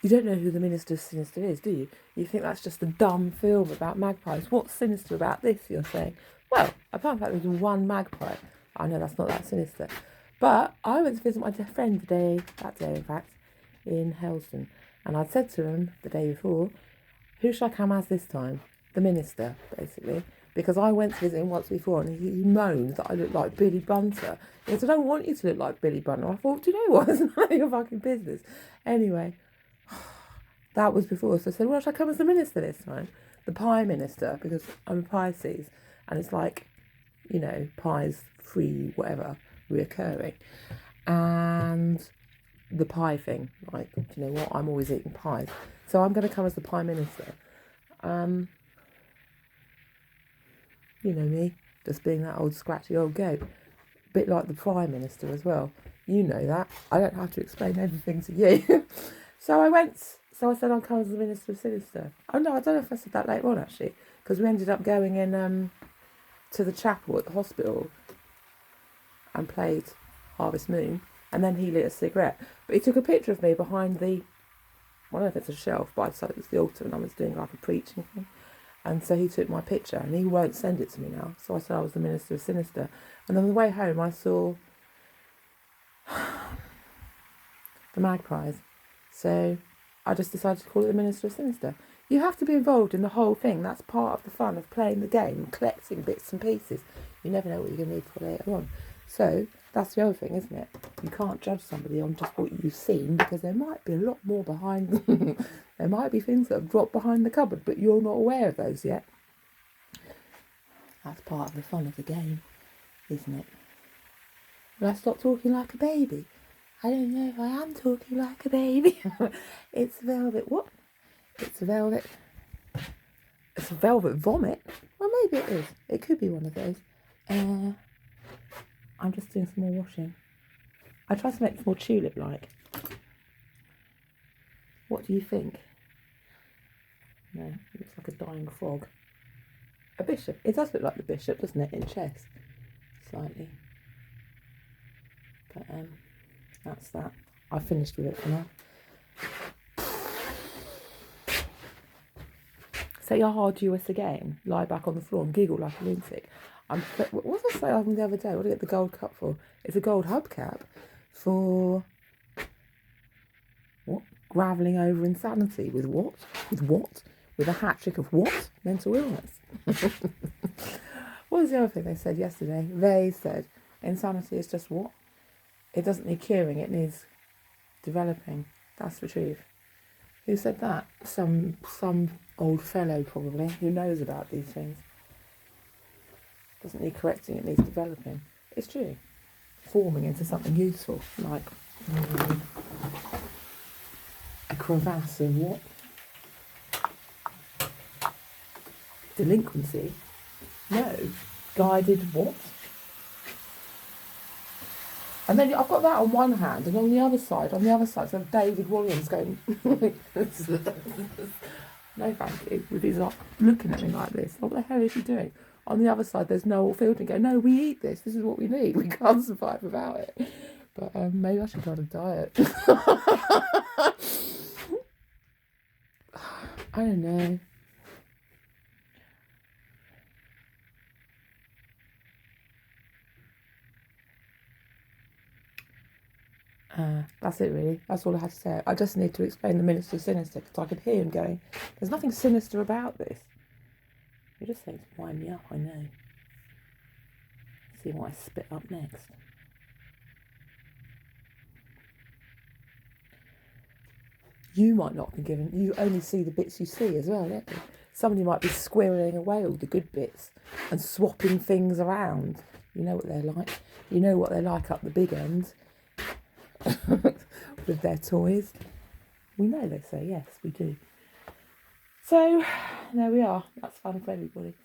You don't know who the Minister of Sinister is, do you? You think that's just a dumb film about magpies. What's sinister about this, you're saying? Well, apart from the fact there's one magpie. I know that's not that sinister. But I went to visit my friend that day in fact, in Helston. And I'd said to him the day before, who shall I come as this time? The Minister, basically. Because I went to visit him once before and he moaned that I looked like Billy Bunter. He said, I don't want you to look like Billy Bunter. I thought, do you know what? It's none of your fucking business. Anyway, that was before. So I said, well, shall I come as the Minister this time? The Pie Minister, because I'm a Pisces. And it's like, you know, pies, free, whatever, reoccurring. And the pie thing, like, do you know what? I'm always eating pies. So I'm going to come as the Pie Minister. You know me, just being that old scratchy old goat. A bit like the Prime Minister as well. You know that. I don't have to explain everything to you. So I said I'll come as the Minister of Sinister. Oh no, I don't know if I said that later on actually. Because we ended up going in to the chapel at the hospital and played Harvest Moon. And then he lit a cigarette. But he took a picture of me behind the, I don't know if it's a shelf, but I decided it was the altar and I was doing like a preaching thing. And so he took my picture and he won't send it to me now. So I said I was the Minister of Sinister. And on the way home I saw the magpies. So I just decided to call it the Minister of Sinister. You have to be involved in the whole thing. That's part of the fun of playing the game, collecting bits and pieces. You never know what you're going to need for later on. So that's the other thing, isn't it? You can't judge somebody on just what you've seen because there might be a lot more behind them. There might be things that have dropped behind the cupboard, but you're not aware of those yet. That's part of the fun of the game, isn't it? Will I stop talking like a baby? I don't know if I am talking like a baby. It's velvet. What? It's velvet. It's a velvet vomit. Well, maybe it is. It could be one of those. I'm just doing some more washing. I tried to make it more tulip-like. What do you think? No, it looks like a dying frog. A bishop. It does look like the bishop, doesn't it, in chess? Slightly. But that's that. I've finished with it for now. Say a hard US again. Lie back on the floor and giggle like a lunatic. What did I say the other day? What did I get the gold cup for? It's a gold hubcap for what? Gravelling over insanity with what? With what? With a hat trick of what? Mental illness. What was the other thing they said yesterday? They said insanity is just what? It doesn't need curing, it needs developing. That's the truth. Who said that? Some old fellow probably who knows about these things. Doesn't need correcting, it needs developing. It's true. Forming into something useful, like a crevasse of what? Delinquency? No. Guided what? And then I've got that on one hand, and on the other side, so David Williams going, no thank you, with his looking at me like this. What the hell is he doing? On the other side, there's Noel Fielding going, no, we eat this. This is what we need. We can't survive without it. But maybe I should go on a diet. I don't know. That's it really. That's all I had to say. I just need to explain the Minister of Sinister because I could hear him going, there's nothing sinister about this. You're just saying to wind me up, I know. See what I spit up next. You might not be given, you only see the bits you see as well, don't you? Somebody might be squirreling away all the good bits and swapping things around. You know what they're like. You know what they're like up the big end. With their toys. We know they say yes, we do. So there we are. That's fun for everybody.